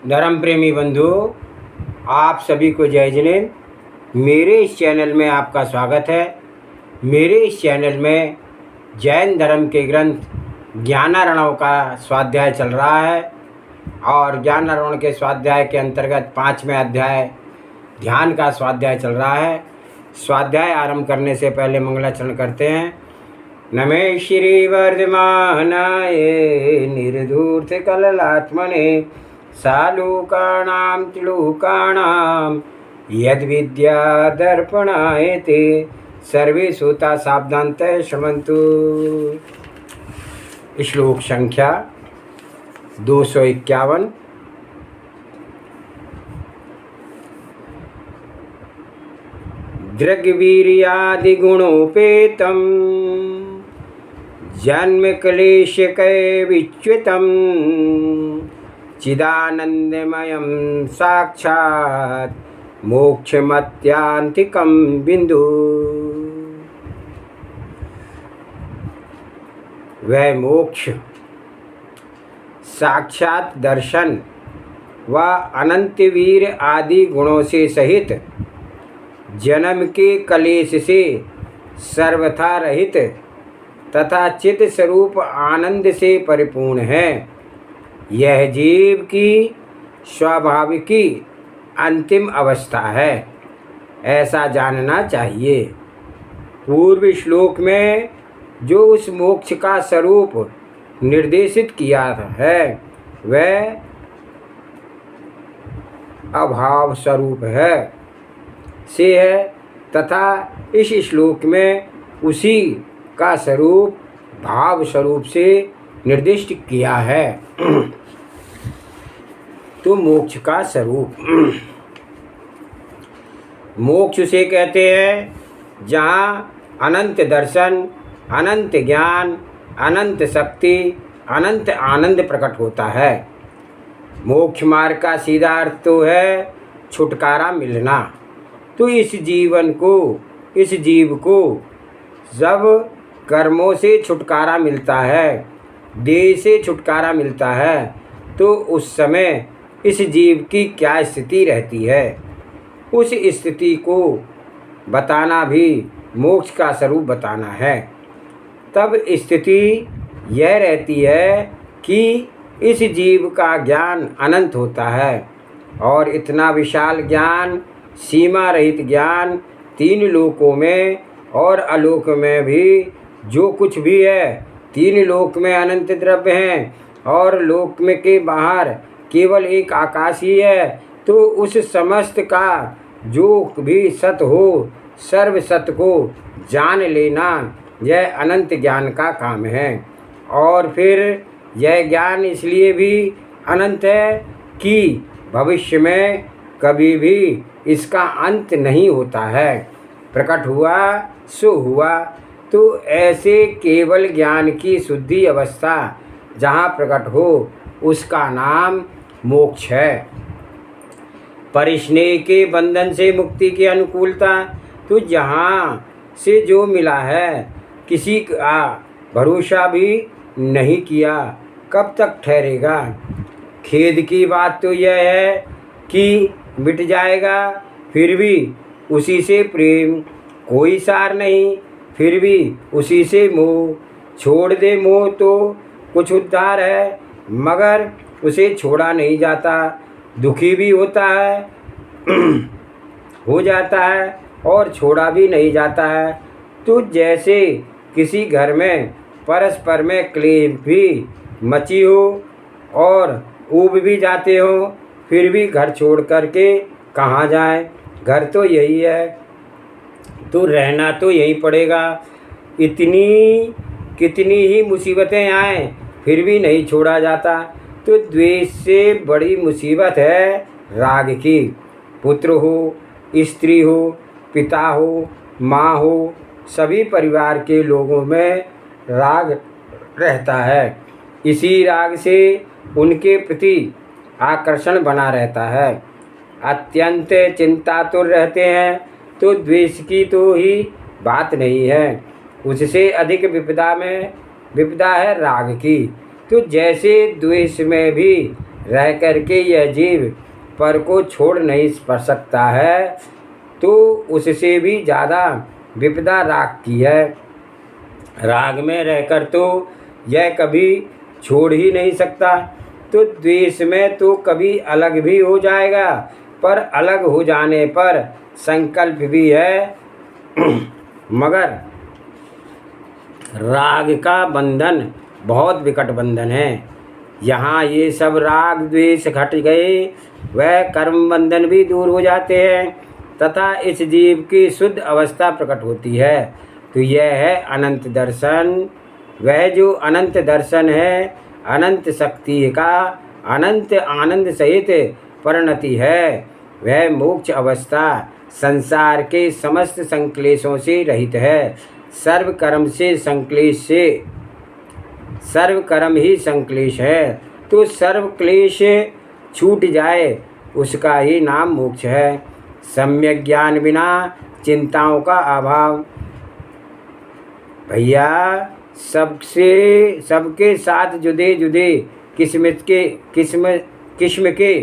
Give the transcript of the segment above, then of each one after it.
धर्म प्रेमी बंधु, आप सभी को जय जिनेंद्र। मेरे इस चैनल में आपका स्वागत है। मेरे इस चैनल में जैन धर्म के ग्रंथ ज्ञानारणव का स्वाध्याय चल रहा है और ज्ञानारणव के स्वाध्याय के अंतर्गत 5वें अध्याय ध्यान का स्वाध्याय चल रहा है। स्वाध्याय आरंभ करने से पहले मंगलाचरण करते हैं। नमे श्री वर्धमानाय निर्धूर्त कललात्मने सालोकाणां त्रिलोकाणां यद्विद्या दर्पणाय ते सर्वे श्रोता सावधानतः शृण्वन्तु। श्लोक संख्या 251। दृग्वीर्यादिगुणोपेतं जन्मक्लेशकैविच्युतं चिदानन्दमयं साक्षात् मोक्षमत्यान्तिकं बिंदु। वह मोक्ष साक्षात दर्शन व अनंत वीर आदि गुणों से सहित जन्म के कलेश से सर्वथा रहित तथा चित स्वरूप आनंद से परिपूर्ण है। यह जीव की स्वाभाविकी अंतिम अवस्था है, ऐसा जानना चाहिए। पूर्व श्लोक में जो उस मोक्ष का स्वरूप निर्देशित किया है वह अभाव स्वरूप है से है तथा इस श्लोक में उसी का स्वरूप भाव स्वरूप से निर्दिष्ट किया है। तो मोक्ष का स्वरूप मोक्ष से कहते हैं जहाँ अनंत दर्शन, अनंत ज्ञान, अनंत शक्ति, अनंत आनंद प्रकट होता है। मोक्ष मार्ग का सीधा अर्थ तो है छुटकारा मिलना। तो इस जीव को जब कर्मों से छुटकारा मिलता है, देह से छुटकारा मिलता है, तो उस समय इस जीव की क्या स्थिति रहती है, उस स्थिति को बताना भी मोक्ष का स्वरूप बताना है। तब स्थिति यह रहती है कि इस जीव का ज्ञान अनंत होता है और इतना विशाल ज्ञान, सीमा रहित ज्ञान, तीन लोकों में और आलोक में भी जो कुछ भी है, तीन लोक में अनंत द्रव्य हैं और लोक में के बाहर केवल एक आकाश ही है। तो उस समस्त का जो भी सत हो, सर्व सत को जान लेना यह अनंत ज्ञान का काम है। और फिर यह ज्ञान इसलिए भी अनंत है कि भविष्य में कभी भी इसका अंत नहीं होता है। प्रकट हुआ सो हुआ। तो ऐसे केवल ज्ञान की शुद्धि अवस्था जहाँ प्रकट हो उसका नाम मोक्ष है। परिस्नेह के बंधन से मुक्ति की अनुकूलता, तो जहाँ से जो मिला है किसी का भरोसा भी नहीं किया, कब तक ठहरेगा। खेद की बात तो यह है कि मिट जाएगा, फिर भी उसी से प्रेम, कोई सार नहीं, फिर भी उसी से मोह। छोड़ दे मोह तो कुछ उद्धार है, मगर उसे छोड़ा नहीं जाता, दुखी भी होता है हो जाता है और छोड़ा भी नहीं जाता है। तो जैसे किसी घर में परस्पर में क्लेश भी मची हो और ऊब भी जाते हो, फिर भी घर छोड़ करके कहाँ जाएं, घर तो यही है, तो रहना तो यहीं पड़ेगा। इतनी कितनी ही मुसीबतें आएँ फिर भी नहीं छोड़ा जाता। तो द्वेष से बड़ी मुसीबत है राग की। पुत्र हो, स्त्री हो, पिता हो, माँ हो, सभी परिवार के लोगों में राग रहता है। इसी राग से उनके प्रति आकर्षण बना रहता है। अत्यंत चिंतातुर रहते हैं। तो द्वेष की तो ही बात नहीं है, उससे अधिक विपदा है राग की। तो जैसे द्वेष में भी रह करके यह जीव पर को छोड़ नहीं सकता है, तो उससे भी ज़्यादा विपदा राग की है। राग में रहकर तो यह कभी छोड़ ही नहीं सकता, तो द्वेष में तो कभी अलग भी हो जाएगा, पर अलग हो जाने पर संकल्प भी है। मगर राग का बंधन बहुत विकट बंधन है। यहाँ ये सब राग द्वेष घट गए, वह कर्म बंधन भी दूर हो जाते हैं तथा इस जीव की शुद्ध अवस्था प्रकट होती है। तो यह है अनंत दर्शन। वह जो अनंत दर्शन है, अनंत शक्ति का अनंत आनंद सहित परिणति है, वह मोक्ष अवस्था संसार के समस्त संक्लेशों से रहित है। सर्व कर्म ही संक्लेश है, तो सर्व क्लेश छूट जाए उसका ही नाम मोक्ष है। सम्यक ज्ञान बिना चिंताओं का अभाव। भैया सबके साथ जुदे जुदे किस्म के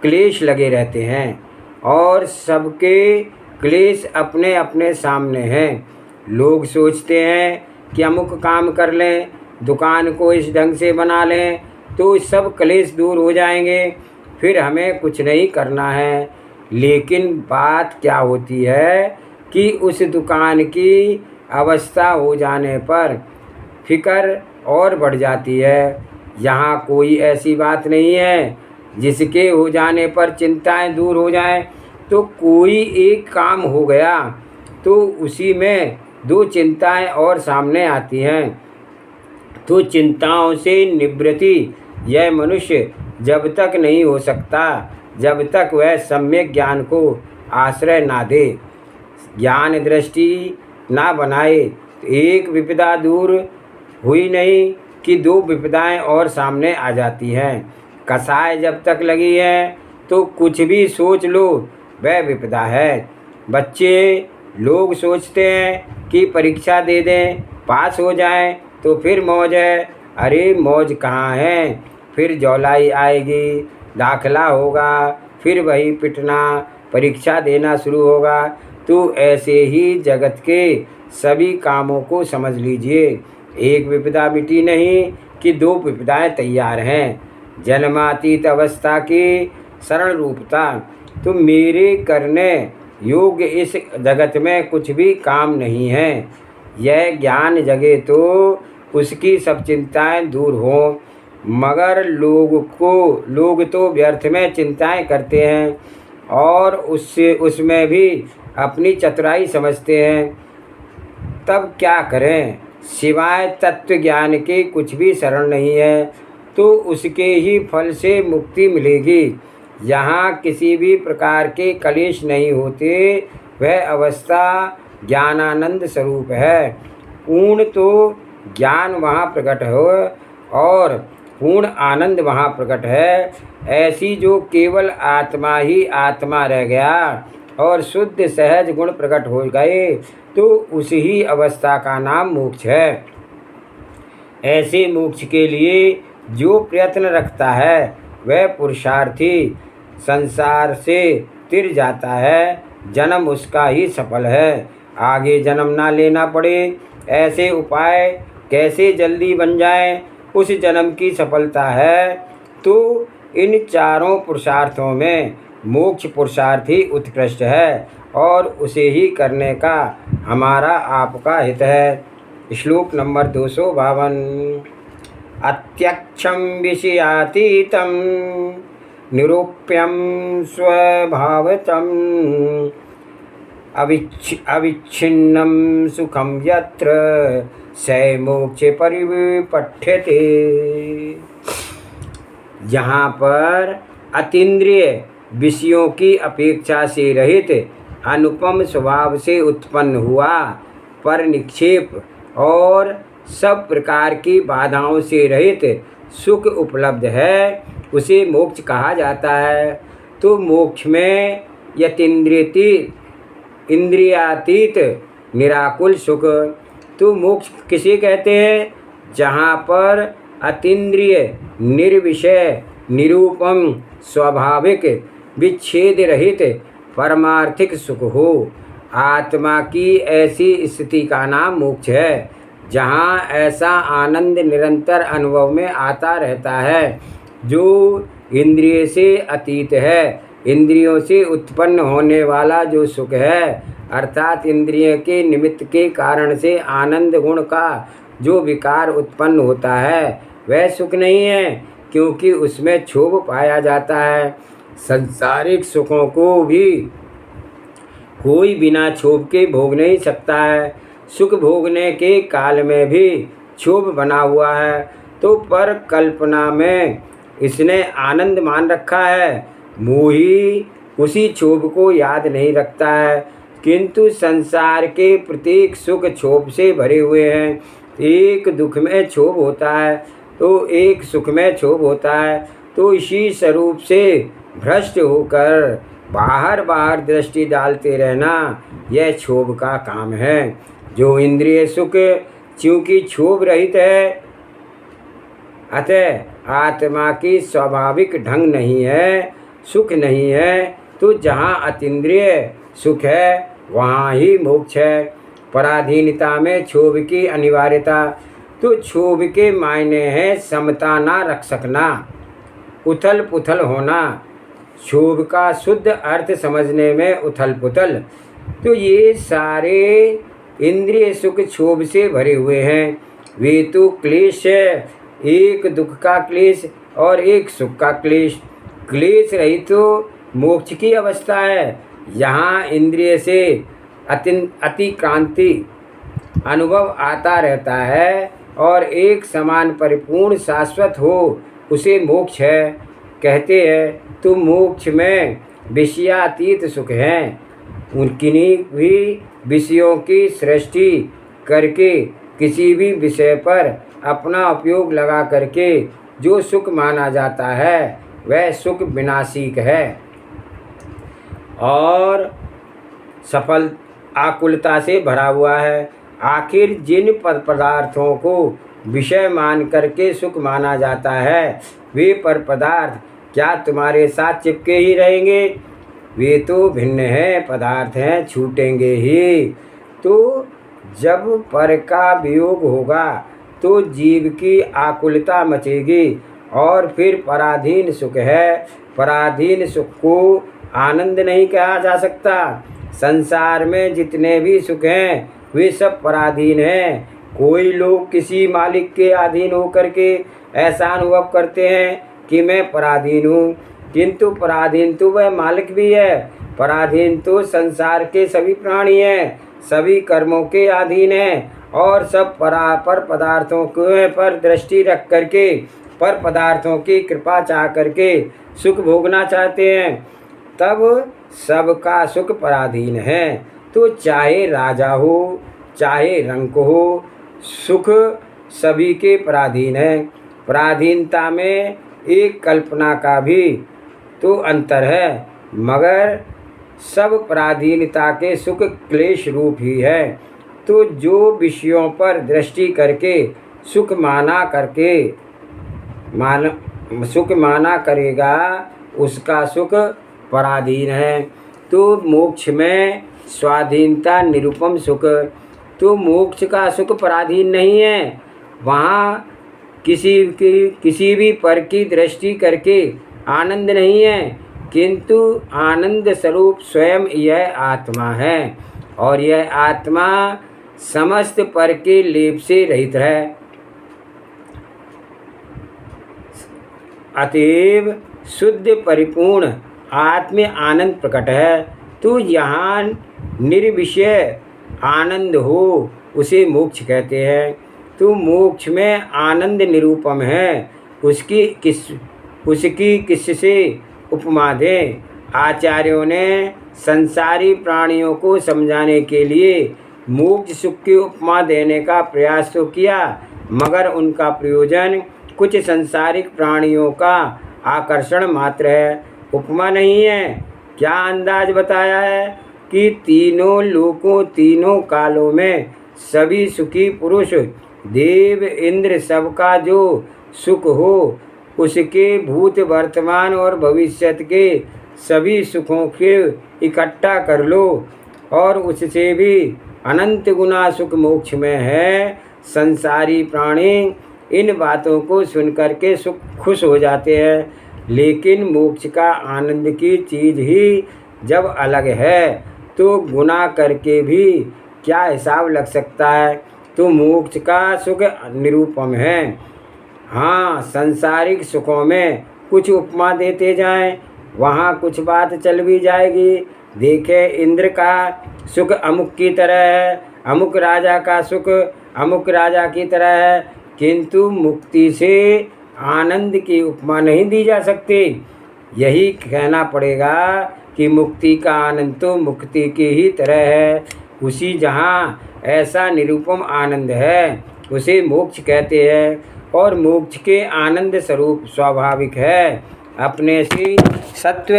क्लेश लगे रहते हैं और सबके क्लेश अपने अपने सामने हैं। लोग सोचते हैं कि अमुक काम कर लें, दुकान को इस ढंग से बना लें तो सब क्लेश दूर हो जाएंगे, फिर हमें कुछ नहीं करना है। लेकिन बात क्या होती है कि उस दुकान की अवस्था हो जाने पर फिक्र और बढ़ जाती है। यहाँ कोई ऐसी बात नहीं है जिसके हो जाने पर चिंताएं दूर हो जाएं। तो कोई एक काम हो गया तो उसी में दो चिंताएं और सामने आती हैं। तो चिंताओं से निवृत्ति यह मनुष्य जब तक नहीं हो सकता जब तक वह सम्यक ज्ञान को आश्रय ना दे, ज्ञान दृष्टि ना बनाए। तो एक विपदा दूर हुई नहीं कि दो विपदाएं और सामने आ जाती हैं। कसाय जब तक लगी है तो कुछ भी सोच लो वह विपदा है। बच्चे लोग सोचते हैं कि परीक्षा दे दें, पास हो जाएं तो फिर मौज है। अरे मौज कहाँ है, फिर जौलाई आएगी, दाखला होगा, फिर वही पिटना, परीक्षा देना शुरू होगा। तो ऐसे ही जगत के सभी कामों को समझ लीजिए, एक विपदा मिटी नहीं कि दो विपदाएं तैयार हैं। जन्मातीत अवस्था की सरल रूपता। तो मेरे करने योग्य इस जगत में कुछ भी काम नहीं है। यह ज्ञान जगे तो उसकी सब चिंताएं दूर हों। मगर लोग तो व्यर्थ में चिंताएं करते हैं और उसमें भी अपनी चतुराई समझते हैं। तब क्या करें, सिवाय तत्व ज्ञान के कुछ भी शरण नहीं है, तो उसके ही फल से मुक्ति मिलेगी। यहाँ किसी भी प्रकार के कलेश नहीं होते, वह अवस्था ज्ञानानंद स्वरूप है। पूर्ण तो ज्ञान वहाँ प्रकट हो और पूर्ण आनंद वहाँ प्रकट है। ऐसी जो केवल आत्मा ही आत्मा रह गया और शुद्ध सहज गुण प्रकट हो गए, तो उसी ही अवस्था का नाम मोक्ष है। ऐसे मोक्ष के लिए जो प्रयत्न रखता है वह पुरुषार्थी संसार से तिर जाता है, जन्म उसका ही सफल है। आगे जन्म ना लेना पड़े, ऐसे उपाय कैसे जल्दी बन जाए, उस जन्म की सफलता है। तो इन चारों पुरुषार्थों में मोक्ष पुरुषार्थ ही उत्कृष्ट है और उसे ही करने का हमारा आपका हित है। श्लोक नंबर 252। अत्यक्षम विषयातीतम निरूप्यम स्वभावतम अविच्छिन्नम सुखम यत्र स मोक्षे परिपठ्यते। यहाँ पर अतीन्द्रिय विषयों की अपेक्षा से रहित अनुपम स्वभाव से उत्पन्न हुआ पर निक्षेप और सब प्रकार की बाधाओं से रहित सुख उपलब्ध है, उसे मोक्ष कहा जाता है। तो मोक्ष में इंद्रियातीत निराकुल सुख। तो मोक्ष किसे कहते हैं? जहाँ पर अतीन्द्रिय निर्विषय निरूपम स्वाभाविक विच्छेद रहित परमार्थिक सुख हो। आत्मा की ऐसी स्थिति का नाम मोक्ष है, जहाँ ऐसा आनंद निरंतर अनुभव में आता रहता है, जो इंद्रिय से अतीत है। इंद्रियों से उत्पन्न होने वाला जो सुख है, अर्थात इंद्रिय के निमित्त के कारण से आनंद गुण का जो विकार उत्पन्न होता है, वह सुख नहीं है, क्योंकि उसमें क्षोभ पाया जाता है। संसारिक सुखों को भी कोई बिना क्षोभ के भोग नहीं सकता है। सुख भोगने के काल में भी क्षोभ बना हुआ है, तो पर कल्पना में इसने आनंद मान रखा है। मोही उसी क्षोभ को याद नहीं रखता है, किंतु संसार के प्रत्येक सुख क्षोभ से भरे हुए हैं। एक दुख में क्षोभ होता है तो एक सुख में क्षोभ होता है, तो इसी स्वरूप से भ्रष्ट होकर बाहर बाहर दृष्टि डालते रहना, यह क्षोभ का काम है। जो इंद्रिय सुख चूँकि क्षोभ रहित है, अतः आत्मा की स्वाभाविक ढंग नहीं है, सुख नहीं है, तो जहाँ अतीन्द्रिय सुख है वहाँ ही मोक्ष है। पराधीनता में क्षोभ की अनिवार्यता, तो क्षोभ के मायने हैं समता ना रख सकना, उथल पुथल होना। क्षोभ का शुद्ध अर्थ समझने में उथल पुथल, तो ये सारे इंद्रिय सुख क्षोभ से भरे हुए हैं। वे तो क्लेश है, एक दुख का क्लेश और एक सुख का क्लेश। क्लेश रहित तो मोक्ष की अवस्था है। यहाँ इंद्रिय से अतिक्रांति अनुभव आता रहता है और एक समान परिपूर्ण शाश्वत हो, उसे मोक्ष है कहते हैं। तो मोक्ष में विषयातीत सुख हैं। उनकिन्हीं भी विषयों की सृष्टि करके किसी भी विषय पर अपना उपयोग लगा करके जो सुख माना जाता है, वह सुख विनाशिक है और सफल आकुलता से भरा हुआ है। आखिर जिन पदार्थों को विषय मान करके सुख माना जाता है, वे पर पदार्थ क्या तुम्हारे साथ चिपके ही रहेंगे? वे तो भिन्न हैं, पदार्थ हैं, छूटेंगे ही। तो जब पर का वियोग होगा तो जीव की आकुलता मचेगी और फिर पराधीन सुख है। पराधीन सुख को आनंद नहीं कहा जा सकता। संसार में जितने भी सुख हैं वे सब पराधीन हैं। कोई लोग किसी मालिक के अधीन होकर के ऐसा अनुभव करते हैं कि मैं पराधीन हूँ, किंतु पराधीन तो वह मालिक भी है। पराधीन तो संसार के सभी प्राणी हैं, सभी कर्मों के अधीन हैं और सब पर पदार्थों के पर दृष्टि रख करके पर पदार्थों की कृपा चाह करके सुख भोगना चाहते हैं। तब सबका सुख पराधीन है। तो चाहे राजा हो चाहे रंक हो, सुख सभी के पराधीन है। पराधीनता में एक कल्पना का भी तो अंतर है, मगर सब पराधीनता के सुख क्लेश रूप ही है। तो जो विषयों पर दृष्टि करके सुख माना करेगा, उसका सुख पराधीन है। तो मोक्ष में स्वाधीनता निरूपम सुख, तो मोक्ष का सुख पराधीन नहीं है। वहाँ किसी भी पर की दृष्टि करके आनंद नहीं है, किंतु आनंद स्वरूप स्वयं यह आत्मा है और यह आत्मा समस्त पर के लेप से रहित है। अतएव शुद्ध परिपूर्ण आत्म आनंद प्रकट है। तो यहाँ निर्विषय आनंद हो, उसे मोक्ष कहते हैं। तो मोक्ष में आनंद निरूपम है, उसकी किससे उपमा दें? आचार्यों ने संसारी प्राणियों को समझाने के लिए मोक्ष सुख की उपमा देने का प्रयास तो किया, मगर उनका प्रयोजन कुछ संसारिक प्राणियों का आकर्षण मात्र है, उपमा नहीं है। क्या अंदाज बताया है कि तीनों लोकों तीनों कालों में सभी सुखी पुरुष देव इंद्र सबका जो सुख हो, उसके भूत वर्तमान और भविष्य के सभी सुखों के इकट्ठा कर लो और उससे भी अनंत गुना सुख मोक्ष में है। संसारी प्राणी इन बातों को सुनकर के सुख खुश हो जाते हैं, लेकिन मोक्ष का आनंद की चीज़ ही जब अलग है तो गुना करके भी क्या हिसाब लग सकता है। तो मोक्ष का सुख निरूपम है। हाँ, सांसारिक सुखों में कुछ उपमा देते जाएं, वहाँ कुछ बात चल भी जाएगी। देखे इंद्र का सुख अमुक की तरह है, अमुक राजा का सुख अमुक राजा की तरह है, किंतु मुक्ति से आनंद की उपमा नहीं दी जा सकती। यही कहना पड़ेगा कि मुक्ति का आनंद तो मुक्ति की ही तरह है। उसी जहाँ ऐसा निरूपम आनंद है उसे मोक्ष कहते हैं, और मोक्ष के आनंद स्वरूप स्वाभाविक है, अपने से सत्व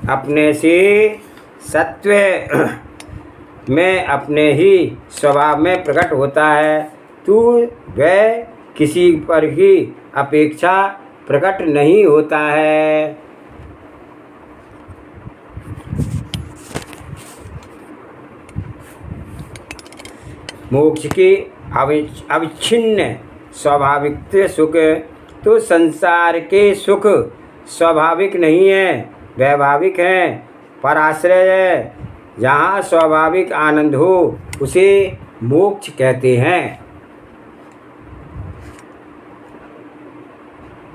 अपने से सत्व में अपने ही स्वभाव में प्रकट होता है, तो वह किसी पर ही अपेक्षा प्रकट नहीं होता है। मोक्ष की अविच्छिन्न स्वाभाविक सुख तो संसार के सुख स्वाभाविक नहीं है, वैभाविक है, पर आश्रय है। जहाँ स्वाभाविक आनंद हो उसे मोक्ष कहते हैं।